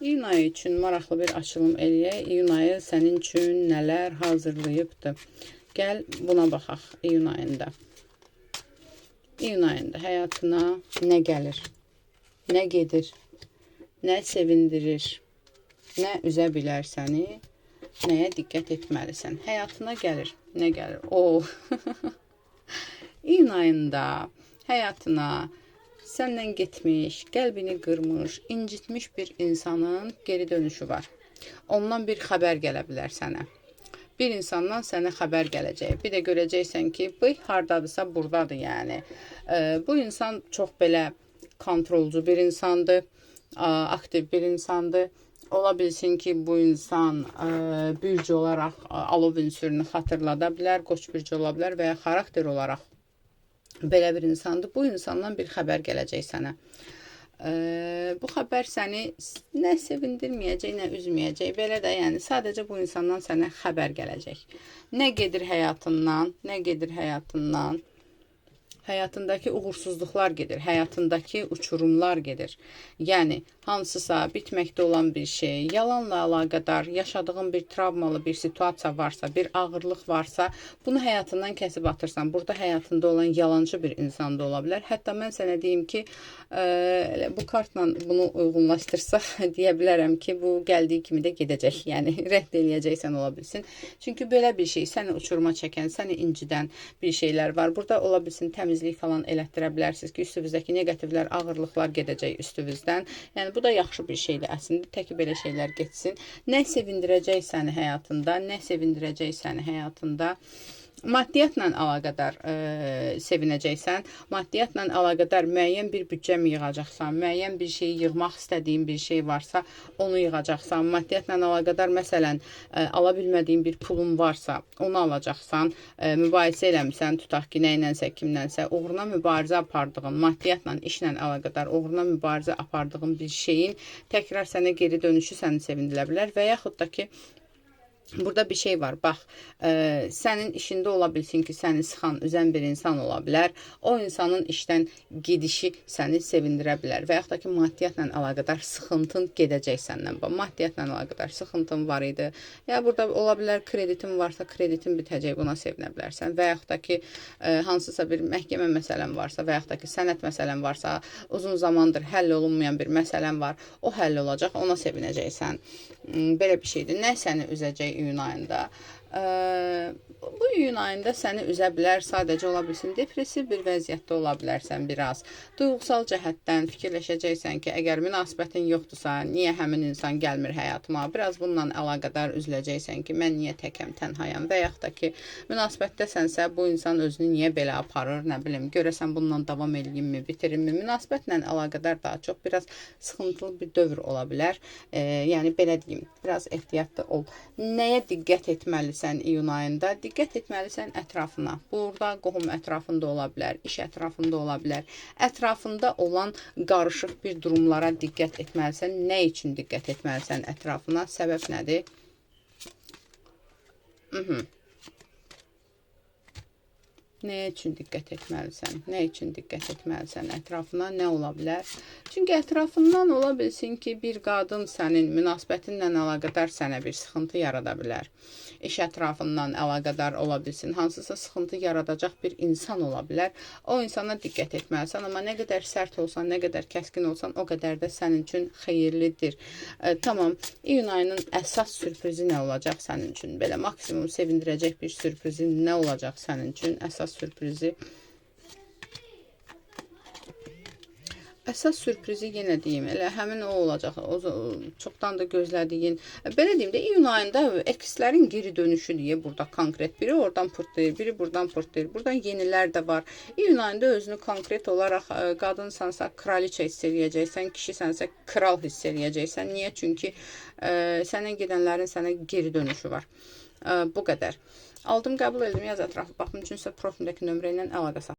İyun ayı üçün maraqlı bir açılım eləyək. İyun ayı sənin üçün nələr hazırlayıbdır? Gəl buna baxaq iyun ayında. İyun ayında həyatına nə gəlir? Nə gedir? Nə sevindirir? Nə üzə bilər səni? Nəyə diqqət etməlisən? Həyatına gəlir. Nə gəlir? İyun ayında həyatına səndən getmiş, qəlbini qırmış, incitmiş bir insanın geri dönüşü var. Ondan bir xəbər gələ bilər sənə. Bir insandan sənə xəbər gələcək. Bir də görəcəksən ki, bu hardadırsa buradadır yəni. Bu insan çox belə kontrolcu bir insandır, aktiv bir insandır. Ola bilsin ki, bu insan bürc olaraq alov ünsürünü xatırlada bilər, qoç bürc ola bilər və ya xarakter olaraq belə bir insandır. Bu insandan bir xəbər gələcək sənə. Bu xəbər səni nə sevindirməyəcək, nə üzməyəcək. Belə də yəni sadəcə bu insandan sənə xəbər gələcək. Nə gedir həyatından, nə gedir həyatından? Həyatındakı uğursuzluqlar gedir, həyatındakı uçurumlar gedir. Yəni, hansısa bitməkdə olan bir şey, yalanla əlaqədar yaşadığın bir travmalı bir situasiya varsa, bir ağırlıq varsa, bunu həyatından kəsib atırsan. Burada həyatında olan yalancı bir insan da ola bilər. Hətta mən sənə deyim ki, bu kartla bunu uyğunlaşdırsaq, deyə bilərəm ki, bu gəldiyi kimi də gedəcək. Yəni, rədd eləyəcəksən ola bilsin. Çünki belə bir şey, səni uçuruma çəkən, səni incidən bir şeylər var. Burada ola bilsin təmizlik falan elətdirə bilərsiniz ki, üstünüzdəki neqativlər, ağırlıqlar gedəcək üstünüzdən. Yəni, bu da yaxşı bir şeydir əslində. Tək belə şeylər getsin. Nə sevindirəcək səni həyatında, nə sevindirəcək səni həyatında. Maddiyyatla əlaqədar sevinəcəksən. Maddiyyatla əlaqədar müəyyən bir büdcə mi yığacaqsan, müəyyən bir şeyi yığmaq istədiyin bir şey varsa, onu yığacaqsan. Maddiyyatla əlaqədar məsələn, ala bilmədiyin bir pulun varsa, onu alacaqsan. Mübahisə eləmirsən, tutaq ki, nəylənsə, kimlənsə, uğruna mübarizə apardığın, maddiyyatla, işlə əlaqədar uğruna mübarizə apardığın bir şeyin təkrar sənə geri dönüşü səni sevindirə bilər və yaxud da ki, burada bir şey var, bax, sənin işində ola bilsin ki, səni sıxan, üzən bir insan ola bilər. O insanın işdən gedişi səni sevindirə bilər və yaxud da ki, maddiyyatla əlaqədar sıxıntın gedəcək səndən. Maddiyyatla əlaqədar sıxıntın var idi. Ya burada ola bilər, kreditin varsa, kreditin bitəcək, buna sevinə bilərsən. Və yaxud da ki, hansısa bir məhkəmə məsələn varsa və yaxud da ki, sənət məsələn varsa, uzun zamandır həll olunmayan bir məsələn var, o həll olacaq, ona sevinəcəksən. Belə bir şeydir. Nə səni üzəcək iyun ayında? Bu iyun ayında səni üzə bilər, sadəcə ola bilsin, depressiv bir vəziyyətdə ola bilərsən biraz. Duyğusal cəhətdən fikirləşəcəksən ki, əgər münasibətin yoxdursa, niyə həmin insan gəlmir həyatıma? Biraz bununla əlaqədar üzüləcəksən ki, mən niyə təkəm, tənhayam? Və yaxud da ki, münasibətdəsənsə, bu insan özünü niyə belə aparır, nə bilim, görəsən bununla davam edeyimmi, bitirimmi? Münasibətlə əlaqədar daha çox biraz sıxıntılı bir dövr ola bilər. Yəni, belə deyim, biraz ehtiyatlı ol. Nəyə diqqət etməlisən iyun ayında? Diqqət etməlisən ətrafına. Burada qohum ətrafında ola bilər, iş ətrafında ola bilər. Ətrafında olan qarışıq bir durumlara diqqət etməlisən. Nə üçün diqqət etməlisən ətrafına? Səbəb nədir? Nəyə üçün diqqət etməlisən? Nə üçün diqqət etməlisən ətrafına? Nə ola bilər? Çünki ətrafından ola bilsin ki, bir qadın sənin münasibətinlə əlaqədar sənə bir sıxıntı yarada bilər. İş ətrafından əlaqədar ola bilsin, hansısa sıxıntı yaradacaq bir insan ola bilər. O insana diqqət etməlisən, amma nə qədər sərt olsan, nə qədər kəskin olsan, o qədər də sənin üçün xeyirlidir. Tamam, iyun ayının əsas sürprizi nə olacaq sənin üçün? Belə maksimum sevindirəcək bir sürprizi nə olacaq sənin üçün? Əsas sürprizi. Əsas sürprizi yenə deyim, elə həmin o olacaq, o çoxdan da gözlədiyin. Belə deyim də, iyun ayında ekslərin geri dönüşü deyə burada konkret. Biri oradan pırtlayır, biri buradan pırtlayır. Buradan yenilər də var. İyun ayında özünü konkret olaraq qadınsansa kraliçə hiss eləyəcəksən, kişisənsə kral hiss eləyəcəksən. Niyə? Çünki sənə gedənlərin sənə geri dönüşü var. Bu qədər. Aldım, qəbul edim, yaz ətrafı baxım üçün isə profildəki nömrə ilə əlaqə saxlayın.